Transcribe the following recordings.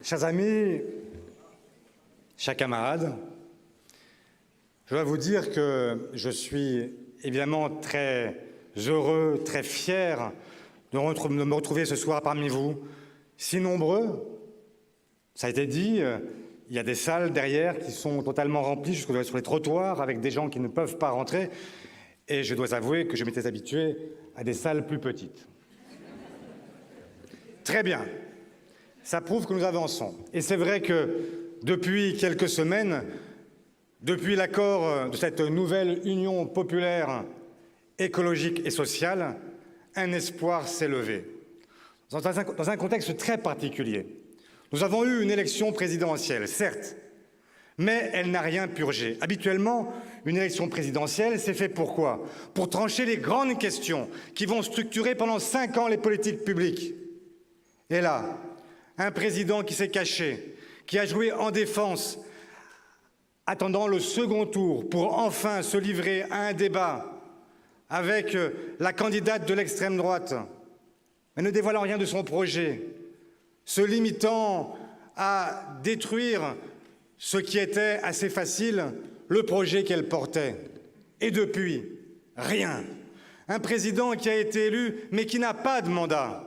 Chers amis, chers camarades, je dois vous dire que je suis évidemment très heureux, très fier de me retrouver ce soir parmi vous, si nombreux. Ça a été dit, il y a des salles derrière qui sont totalement remplies jusque sur les trottoirs avec des gens qui ne peuvent pas rentrer. Et je dois avouer que je m'étais habitué à des salles plus petites. Très bien. Ça prouve que nous avançons. Et c'est vrai que depuis quelques semaines, depuis l'accord de cette nouvelle union populaire, écologique et sociale, un espoir s'est levé. Dans un contexte très particulier. Nous avons eu une élection présidentielle, certes, mais elle n'a rien purgé. Habituellement, une élection présidentielle, c'est fait pour quoi? Pour trancher les grandes questions qui vont structurer pendant 5 ans les politiques publiques. Et là, un président qui s'est caché, qui a joué en défense, attendant le second tour pour enfin se livrer à un débat avec la candidate de l'extrême droite, mais ne dévoilant rien de son projet, se limitant à détruire ce qui était assez facile, le projet qu'elle portait. Et depuis, rien. Un président qui a été élu, mais qui n'a pas de mandat.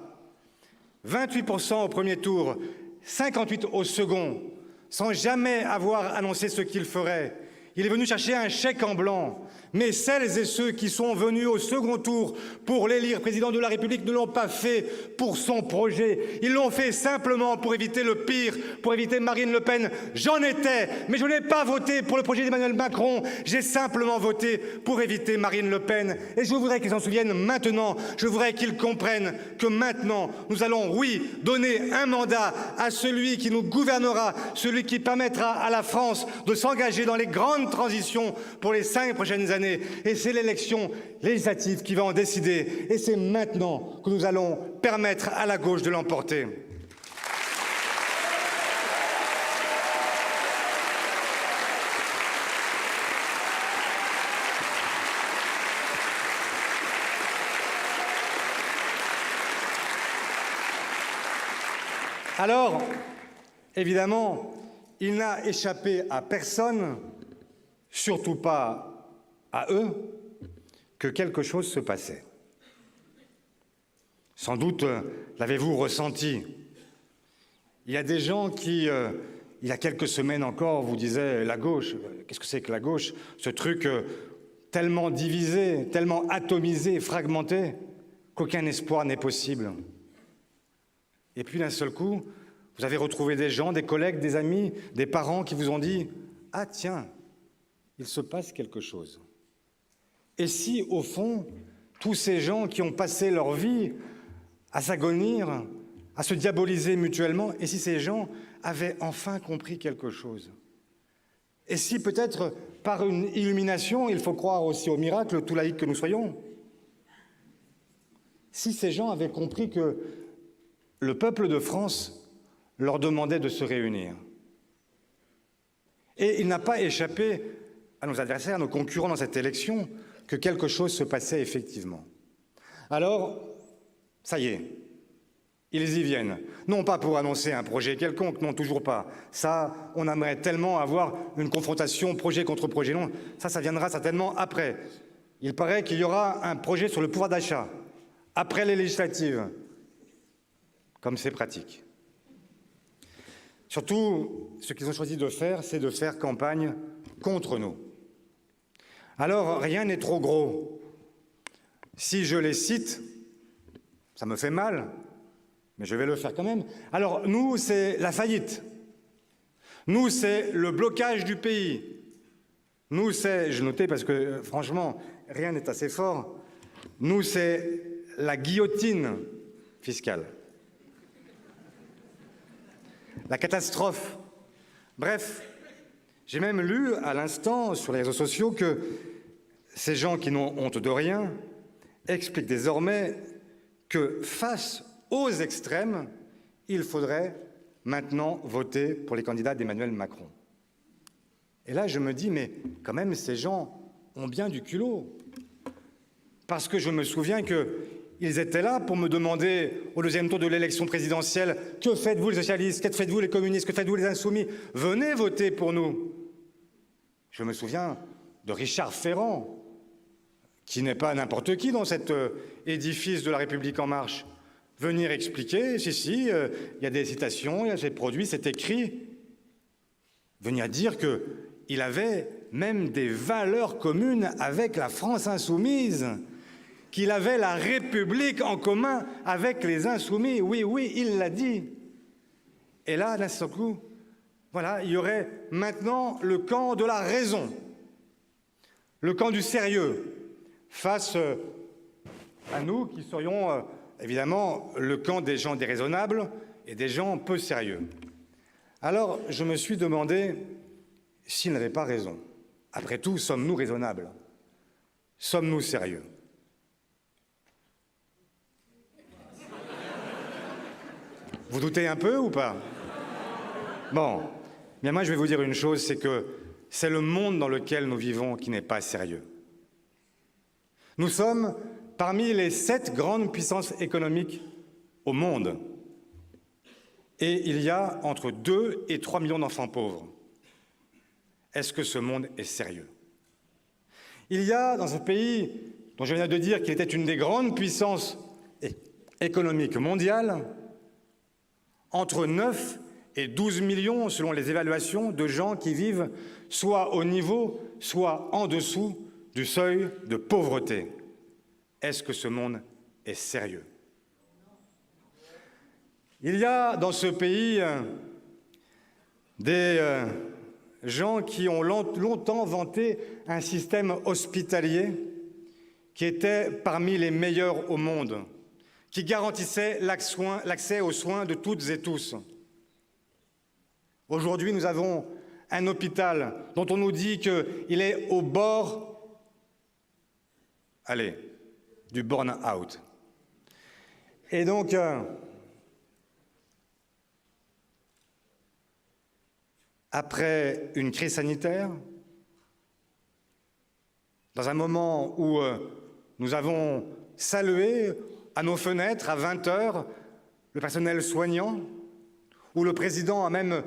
28% au premier tour, 58% au second, sans jamais avoir annoncé ce qu'il ferait. Il est venu chercher un chèque en blanc. Mais celles et ceux qui sont venus au second tour pour l'élire président de la République ne l'ont pas fait pour son projet. Ils l'ont fait simplement pour éviter le pire, pour éviter Marine Le Pen. J'en étais, mais je n'ai pas voté pour le projet d'Emmanuel Macron. J'ai simplement voté pour éviter Marine Le Pen. Et je voudrais qu'ils s'en souviennent maintenant. Je voudrais qu'ils comprennent que maintenant, nous allons, oui, donner un mandat à celui qui nous gouvernera, celui qui permettra à la France de s'engager dans les grandes transitions pour les 5 prochaines années. Et c'est l'élection législative qui va en décider. Et c'est maintenant que nous allons permettre à la gauche de l'emporter. Alors, évidemment, il n'a échappé à personne, surtout pas à eux, que quelque chose se passait. Sans doute l'avez-vous ressenti. Il y a des gens qui, il y a quelques semaines encore, vous disaient la gauche. Qu'est-ce que c'est que la gauche? Ce truc tellement divisé, tellement atomisé, fragmenté, qu'aucun espoir n'est possible. Et puis d'un seul coup, vous avez retrouvé des gens, des collègues, des amis, des parents qui vous ont dit « Ah tiens, il se passe quelque chose ». Et si, au fond, tous ces gens qui ont passé leur vie à s'agonir, à se diaboliser mutuellement, et si ces gens avaient enfin compris quelque chose? Et si peut-être, par une illumination, il faut croire aussi au miracle, tout laïque que nous soyons, si ces gens avaient compris que le peuple de France leur demandait de se réunir. Et il n'a pas échappé à nos adversaires, à nos concurrents dans cette élection, que quelque chose se passait effectivement. Alors, ça y est, ils y viennent. Non pas pour annoncer un projet quelconque, non, toujours pas. Ça, on aimerait tellement avoir une confrontation projet contre projet. Non, ça viendra certainement après. Il paraît qu'il y aura un projet sur le pouvoir d'achat, après les législatives, comme c'est pratique. Surtout, ce qu'ils ont choisi de faire, c'est de faire campagne contre nous. Alors, rien n'est trop gros. Si je les cite, ça me fait mal, mais je vais le faire quand même. Alors, nous, c'est la faillite. Nous, c'est le blocage du pays. Nous, c'est, je notais parce que, franchement, rien n'est assez fort. Nous, c'est la guillotine fiscale. La catastrophe. Bref, j'ai même lu à l'instant sur les réseaux sociaux que ces gens qui n'ont honte de rien expliquent désormais que face aux extrêmes, il faudrait maintenant voter pour les candidats d'Emmanuel Macron. Et là, je me dis, mais quand même, ces gens ont bien du culot. Parce que je me souviens que ils étaient là pour me demander, au deuxième tour de l'élection présidentielle, « Que faites-vous les socialistes? Que faites-vous les communistes? Que faites-vous les insoumis? Venez voter pour nous !» Je me souviens de Richard Ferrand, qui n'est pas n'importe qui dans cet édifice de la République en marche, venir expliquer, si, il y a des citations, il y a des produits, c'est écrit, venir dire qu'il avait même des valeurs communes avec la France insoumise, qu'il avait la République en commun avec les insoumis. Oui, oui, il l'a dit. Et là, d'un seul coup, voilà, il y aurait maintenant le camp de la raison, le camp du sérieux, face à nous qui serions évidemment le camp des gens déraisonnables et des gens peu sérieux. Alors, je me suis demandé s'il n'avait pas raison. Après tout, sommes-nous raisonnables? Sommes-nous sérieux? Vous doutez un peu ou pas? Bon, bien moi je vais vous dire une chose, c'est que c'est le monde dans lequel nous vivons qui n'est pas sérieux. Nous sommes parmi les 7 grandes puissances économiques au monde. Et il y a entre 2 et 3 millions d'enfants pauvres. Est-ce que ce monde est sérieux? Il y a dans ce pays, dont je viens de dire qu'il était une des grandes puissances économiques mondiales, entre 9 et 12 millions, selon les évaluations, de gens qui vivent soit au niveau, soit en dessous du seuil de pauvreté. Est-ce que ce monde est sérieux? Il y a dans ce pays des gens qui ont longtemps vanté un système hospitalier qui était parmi les meilleurs au monde, qui garantissait l'accès aux soins de toutes et tous. Aujourd'hui, nous avons un hôpital dont on nous dit qu'il est au bord, du burn-out. Et donc, après une crise sanitaire, dans un moment où nous avons salué à nos fenêtres à 20h le personnel soignant, où le président a même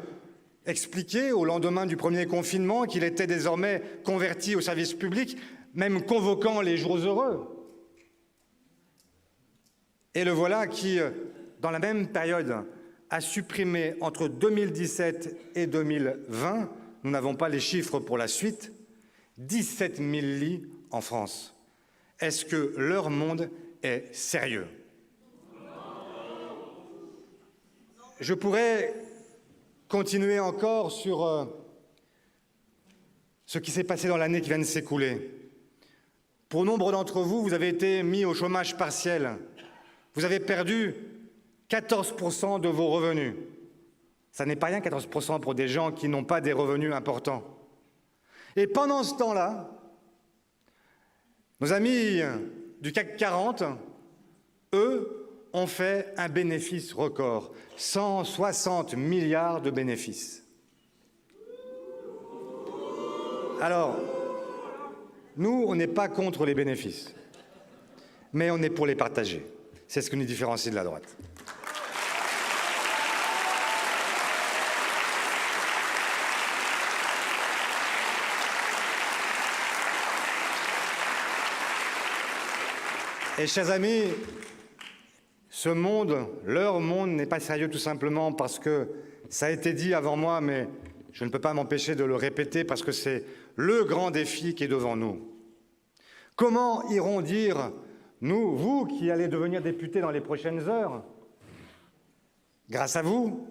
expliqué au lendemain du premier confinement qu'il était désormais converti au service public, même convoquant les jours heureux. Et le voilà qui, dans la même période, a supprimé entre 2017 et 2020, nous n'avons pas les chiffres pour la suite, 17 000 lits en France. Est-ce que leur monde est sérieux? Je pourrais continuer encore sur ce qui s'est passé dans l'année qui vient de s'écouler. Pour nombre d'entre vous, vous avez été mis au chômage partiel. Vous avez perdu 14% de vos revenus. Ça n'est pas rien, 14% pour des gens qui n'ont pas des revenus importants. Et pendant ce temps-là, nos amis du CAC 40, eux, ont fait un bénéfice record, 160 milliards de bénéfices. Alors, nous, on n'est pas contre les bénéfices, mais on est pour les partager. C'est ce qui nous différencie de la droite. Et chers amis, ce monde, leur monde, n'est pas sérieux tout simplement parce que ça a été dit avant moi, mais je ne peux pas m'empêcher de le répéter parce que c'est le grand défi qui est devant nous. Comment iront dire, nous, vous qui allez devenir députés dans les prochaines heures, grâce à vous,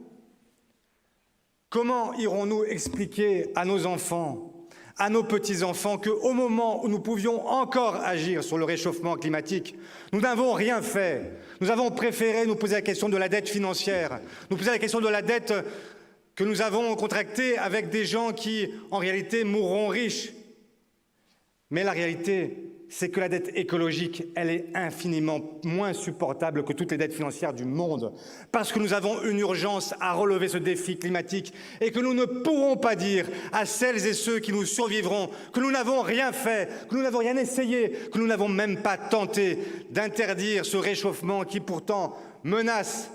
comment irons-nous expliquer à nos enfants, à nos petits-enfants qu'au moment où nous pouvions encore agir sur le réchauffement climatique, nous n'avons rien fait. Nous avons préféré nous poser la question de la dette financière, nous poser la question de la dette que nous avons contractée avec des gens qui, en réalité, mourront riches. Mais la réalité, c'est que la dette écologique, elle est infiniment moins supportable que toutes les dettes financières du monde, parce que nous avons une urgence à relever ce défi climatique et que nous ne pourrons pas dire à celles et ceux qui nous survivront que nous n'avons rien fait, que nous n'avons rien essayé, que nous n'avons même pas tenté d'interdire ce réchauffement qui pourtant menace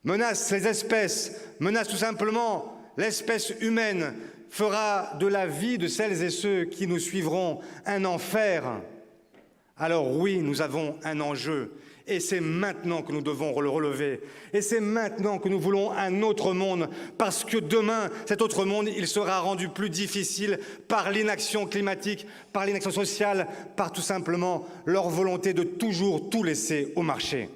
les espèces, menace tout simplement l'espèce humaine, fera de la vie de celles et ceux qui nous suivront un enfer. Alors oui, nous avons un enjeu, et c'est maintenant que nous devons le relever, et c'est maintenant que nous voulons un autre monde, parce que demain, cet autre monde, il sera rendu plus difficile par l'inaction climatique, par l'inaction sociale, par tout simplement leur volonté de toujours tout laisser au marché.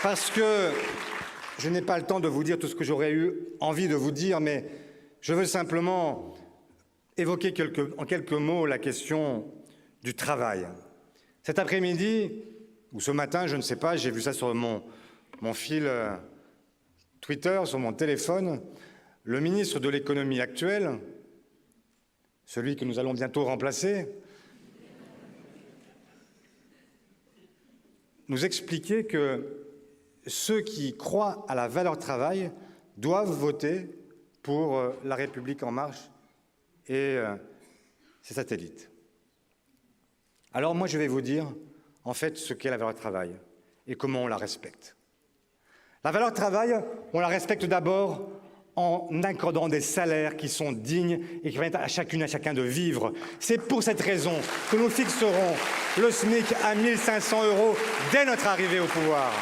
Parce que je n'ai pas le temps de vous dire tout ce que j'aurais eu envie de vous dire, mais je veux simplement évoquer en quelques mots la question du travail. Cet après-midi, ou ce matin, je ne sais pas, j'ai vu ça sur mon fil Twitter, sur mon téléphone, le ministre de l'économie actuel, celui que nous allons bientôt remplacer, nous expliquait que ceux qui croient à la valeur travail doivent voter pour La République En Marche et ses satellites. Alors moi, je vais vous dire, en fait, ce qu'est la valeur travail et comment on la respecte. La valeur travail, on la respecte d'abord en accordant des salaires qui sont dignes et qui permettent à chacune et à chacun de vivre. C'est pour cette raison que nous fixerons le SMIC à 1 500 € dès notre arrivée au pouvoir.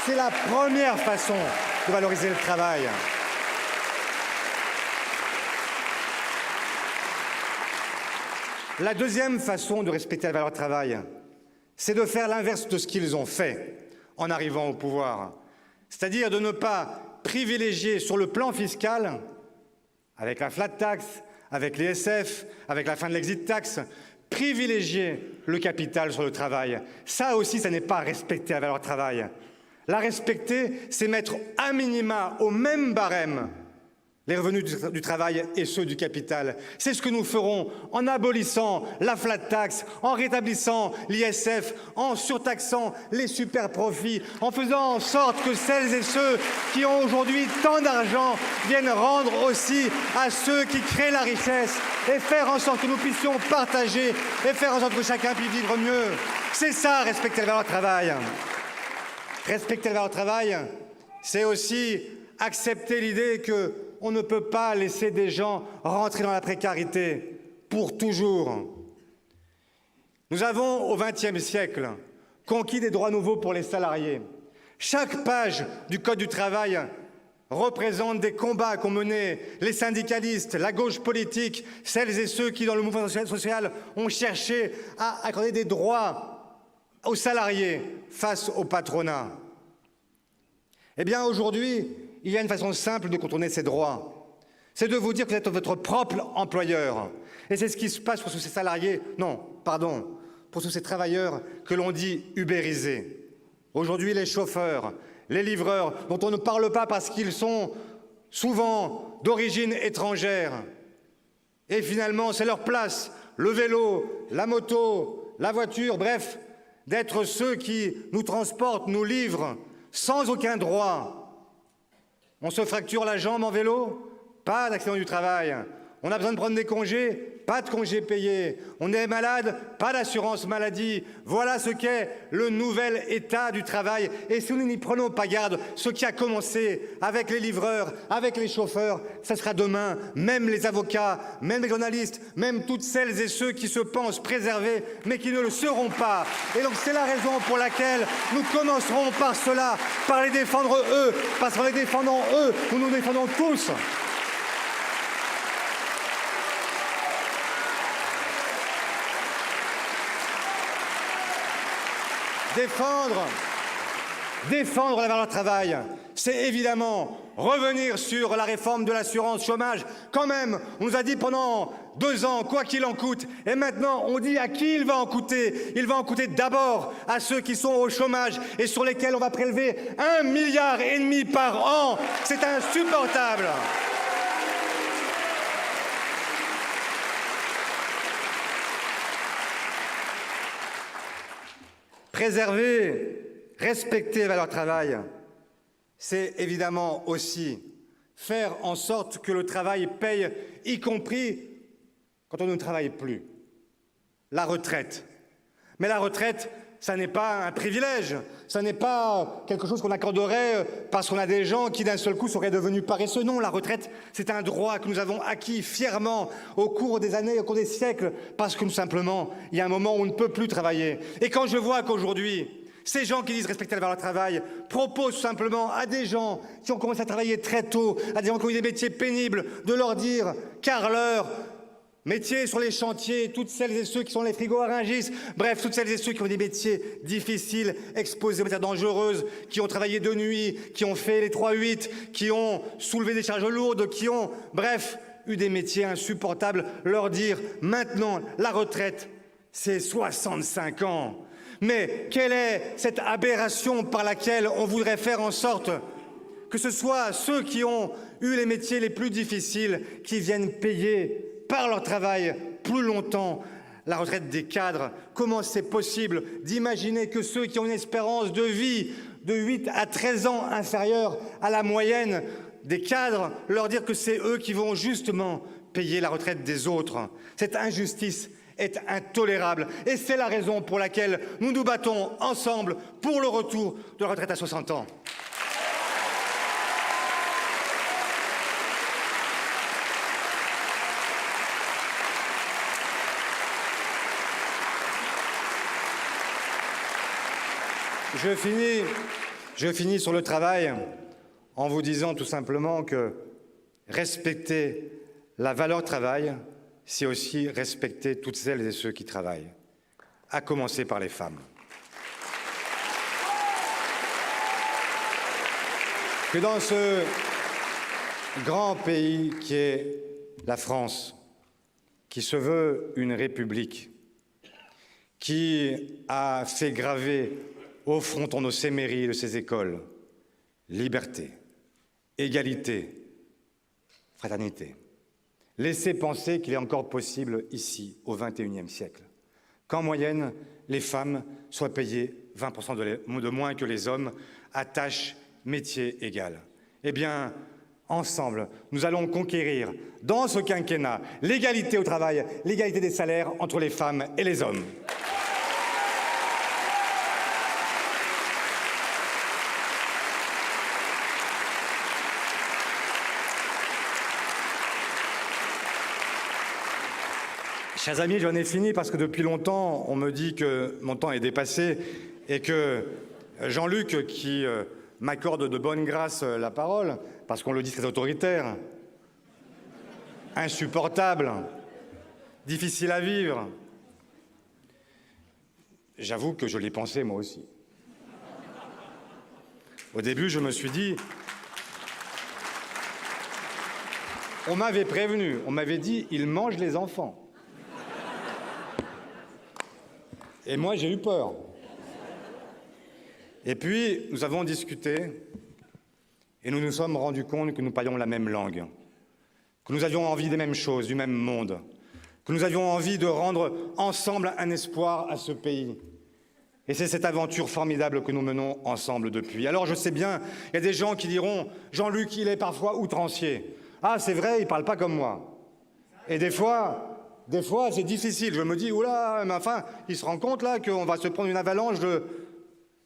C'est la première façon de valoriser le travail. La deuxième façon de respecter la valeur travail, c'est de faire l'inverse de ce qu'ils ont fait en arrivant au pouvoir. C'est-à-dire de ne pas privilégier sur le plan fiscal, avec la flat tax, avec l'ISF, avec la fin de l'exit tax, privilégier le capital sur le travail. Ça aussi, ça n'est pas respecter la valeur travail. La respecter, c'est mettre à minima au même barème les revenus du travail et ceux du capital. C'est ce que nous ferons en abolissant la flat tax, en rétablissant l'ISF, en surtaxant les super profits, en faisant en sorte que celles et ceux qui ont aujourd'hui tant d'argent viennent rendre aussi à ceux qui créent la richesse et faire en sorte que nous puissions partager et faire en sorte que chacun puisse vivre mieux. C'est ça, respecter la valeur travail. Respecter la valeur travail, c'est aussi accepter l'idée qu'on ne peut pas laisser des gens rentrer dans la précarité pour toujours. Nous avons, au XXe siècle, conquis des droits nouveaux pour les salariés. Chaque page du Code du travail représente des combats qu'ont menés les syndicalistes, la gauche politique, celles et ceux qui, dans le mouvement social, ont cherché à accorder des droits aux salariés face au patronat. Eh bien, aujourd'hui, il y a une façon simple de contourner ces droits. C'est de vous dire que vous êtes votre propre employeur. Et c'est ce qui se passe pour tous ces salariés, pour tous ces travailleurs que l'on dit ubérisés. Aujourd'hui, les chauffeurs, les livreurs, dont on ne parle pas parce qu'ils sont souvent d'origine étrangère. Et finalement, c'est leur place, le vélo, la moto, la voiture, bref, d'être ceux qui nous transportent, nous livrent, sans aucun droit. On se fracture la jambe en vélo, pas d'accident du travail. On a besoin de prendre des congés, pas de congés payés. On est malade, pas d'assurance maladie. Voilà ce qu'est le nouvel état du travail. Et si nous n'y prenons pas garde, ce qui a commencé avec les livreurs, avec les chauffeurs, ça sera demain, même les avocats, même les journalistes, même toutes celles et ceux qui se pensent préservés, mais qui ne le seront pas. Et donc c'est la raison pour laquelle nous commencerons par cela, par les défendre eux, parce qu'en les défendant eux, nous nous défendons tous. Défendre la valeur travail, c'est évidemment revenir sur la réforme de l'assurance chômage. Quand même, on nous a dit pendant 2 ans, quoi qu'il en coûte. Et maintenant, on dit à qui il va en coûter. Il va en coûter d'abord à ceux qui sont au chômage et sur lesquels on va prélever 1,5 milliard par an. C'est insupportable. Préserver, respecter la valeur travail, c'est évidemment aussi faire en sorte que le travail paye, y compris quand on ne travaille plus. La retraite. Mais la retraite, ça n'est pas un privilège, ça n'est pas quelque chose qu'on accorderait parce qu'on a des gens qui d'un seul coup seraient devenus paresseux. Non, la retraite, c'est un droit que nous avons acquis fièrement au cours des années, au cours des siècles, parce que tout simplement, il y a un moment où on ne peut plus travailler. Et quand je vois qu'aujourd'hui, ces gens qui disent respecter la valeur travail proposent simplement à des gens qui ont commencé à travailler très tôt, à des gens qui ont eu des métiers pénibles, de leur dire car leur métier sur les chantiers, toutes celles et ceux qui sont les frigos à Rungis, bref, toutes celles et ceux qui ont des métiers difficiles, exposés aux matières dangereuses, qui ont travaillé de nuit, qui ont fait les 3-8, qui ont soulevé des charges lourdes, qui ont, bref, eu des métiers insupportables, leur dire maintenant la retraite, c'est 65 ans. Mais quelle est cette aberration par laquelle on voudrait faire en sorte que ce soit ceux qui ont eu les métiers les plus difficiles qui viennent payer par leur travail plus longtemps la retraite des cadres? Comment c'est possible d'imaginer que ceux qui ont une espérance de vie de 8 à 13 ans inférieure à la moyenne des cadres, leur dire que c'est eux qui vont justement payer la retraite des autres? Cette injustice est intolérable et c'est la raison pour laquelle nous nous battons ensemble pour le retour de la retraite à 60 ans. Je finis sur le travail en vous disant tout simplement que respecter la valeur travail, c'est aussi respecter toutes celles et ceux qui travaillent, à commencer par les femmes. Que dans ce grand pays qui est la France, qui se veut une république, qui a fait graver au fronton de ses mairies et de ses écoles liberté, égalité, fraternité. Laissez penser qu'il est encore possible ici, au XXIe siècle, qu'en moyenne, les femmes soient payées 20% de moins que les hommes à tâches, métiers égales. Eh bien, ensemble, nous allons conquérir, dans ce quinquennat, l'égalité au travail, l'égalité des salaires entre les femmes et les hommes. Chers amis, j'en ai fini parce que depuis longtemps, on me dit que mon temps est dépassé et que Jean-Luc, qui m'accorde de bonne grâce la parole, parce qu'on le dit très autoritaire, insupportable, difficile à vivre, j'avoue que je l'ai pensé moi aussi. Au début, je me suis dit, on m'avait prévenu, on m'avait dit, il mange les enfants. Et moi, j'ai eu peur. Et puis, nous avons discuté et nous nous sommes rendus compte que nous parlions la même langue, que nous avions envie des mêmes choses, du même monde, que nous avions envie de rendre ensemble un espoir à ce pays. Et c'est cette aventure formidable que nous menons ensemble depuis. Alors, je sais bien, il y a des gens qui diront « Jean-Luc, il est parfois outrancier. » Ah, c'est vrai, il ne parle pas comme moi. Et des fois, c'est difficile. Je me dis, oula, mais enfin, il se rend compte là qu'on va se prendre une avalanche de...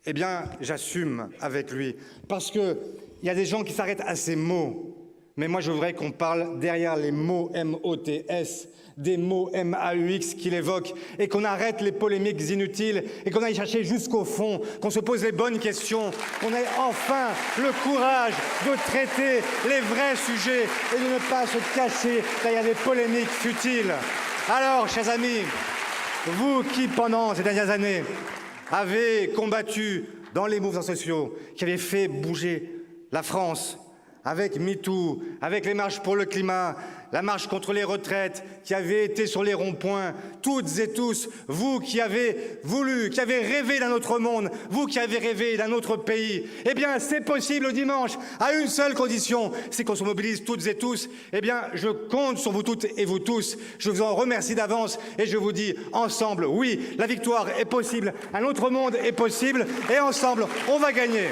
Eh bien, j'assume avec lui. Parce qu'il y a des gens qui s'arrêtent à ces mots. Mais moi, je voudrais qu'on parle derrière les mots M-O-T-S, des mots M-A-U-X qu'il évoque, et qu'on arrête les polémiques inutiles, et qu'on aille chercher jusqu'au fond, qu'on se pose les bonnes questions, qu'on ait enfin le courage de traiter les vrais sujets et de ne pas se cacher derrière des polémiques futiles. Alors, chers amis, vous qui, pendant ces dernières années, avez combattu dans les mouvements sociaux qui avaient fait bouger la France, avec MeToo, avec les marches pour le climat, la marche contre les retraites, qui avait été sur les ronds-points, toutes et tous, vous qui avez voulu, qui avez rêvé d'un autre monde, vous qui avez rêvé d'un autre pays, eh bien, c'est possible dimanche, à une seule condition, c'est qu'on se mobilise toutes et tous. Eh bien, je compte sur vous toutes et vous tous. Je vous en remercie d'avance et je vous dis ensemble, oui, la victoire est possible, un autre monde est possible et ensemble, on va gagner.